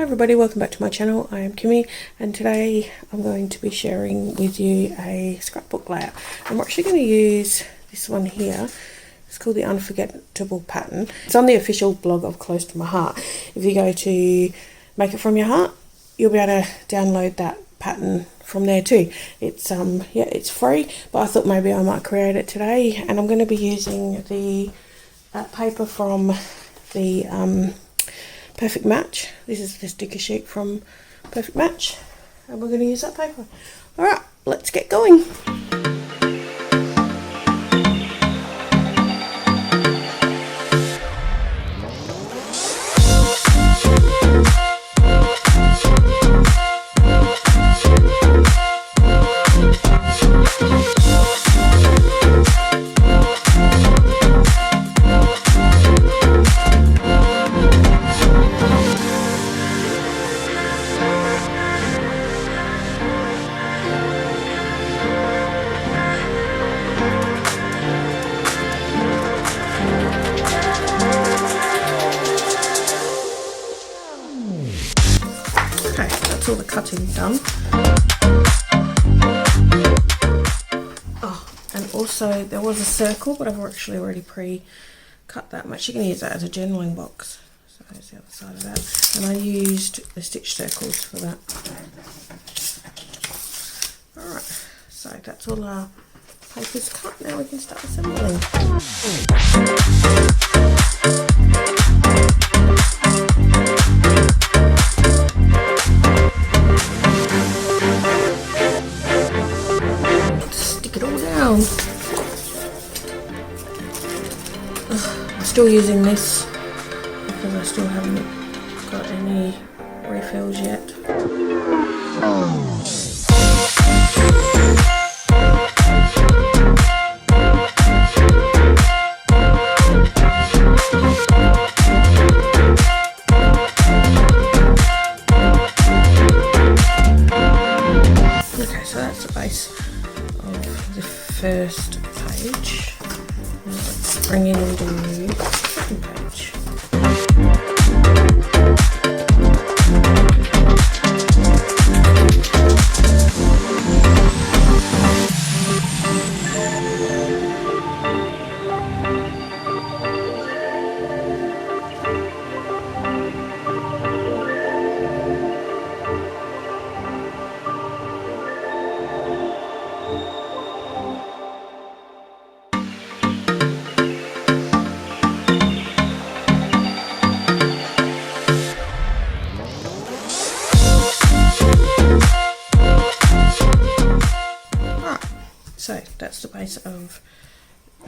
everybody, welcome back to my channel. I am Kimmy and today I'm going to be sharing with you a scrapbook layout. And we're actually going to use this one here. It's called the Unforgettable Pattern. It's on the official blog of Close to My Heart. If you go to Make It From Your Heart, you'll be able to download that pattern from there too. It's it's free, but I thought maybe I might create it today, and I'm going to be using the paper from the Perfect Match. This is the sticker sheet from Perfect Match, and we're going to use that paper. Alright, let's get going. All the cutting done. Oh, and also there was a circle, but I've actually already pre-cut that. I'm actually going to use that as a journaling box. So there's the other side of that. And I used the stitch circles for that. Alright, so that's all our papers cut. Now we can start assembling. I'm still using this because I still haven't got any refills yet. Okay, so that's the base of the first page. Let's bring it into the second page. So that's the base of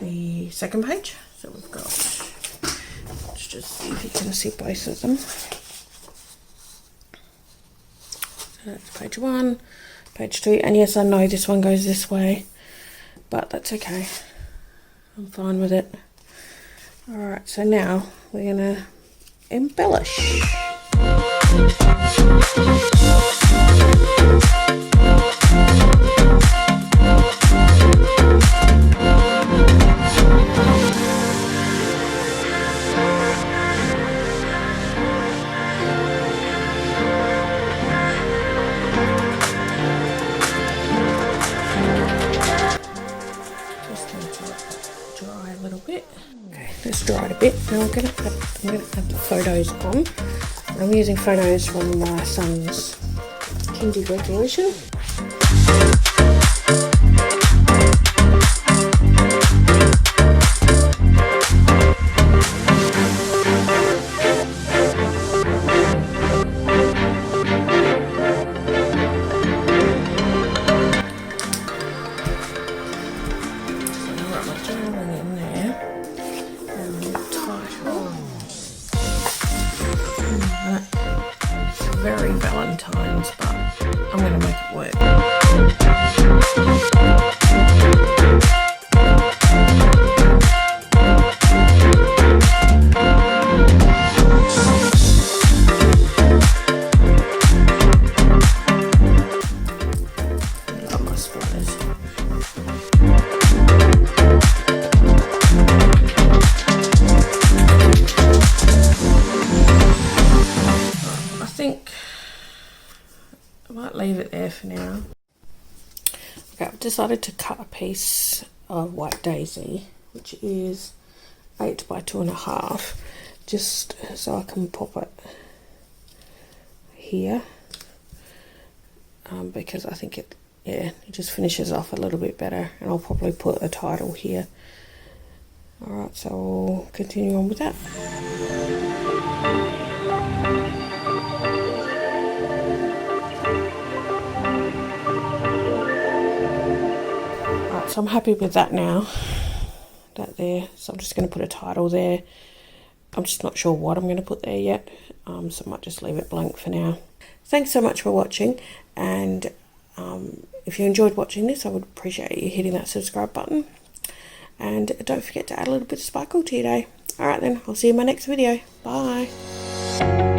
the second page. So we've got, let's just see if you can see both of them. So that's page 1, page 2, and yes, I know this one goes this way, but that's okay. I'm fine with it. Alright, so now we're going to embellish. Dry a little bit. Okay, let's dry it a bit. Now I'm gonna add the photos on. I'm using photos from my son's kindy graduation. Very Valentine's, but I'm going to make it work. I love my splitters. I think it there for now. Okay, I've decided to cut a piece of white daisy, which is 8 by 2.5, just so I can pop it here, because I think it just finishes off a little bit better, and I'll probably put a title here. Alright, so I'll continue on with that. Alright, so I'm happy with that now. That there. So I'm just going to put a title there. I'm just not sure what I'm going to put there yet. So I might just leave it blank for now. Thanks so much for watching, and if you enjoyed watching this, I would appreciate you hitting that subscribe button. And don't forget to add a little bit of sparkle to your day. Alright then, I'll see you in my next video. Bye.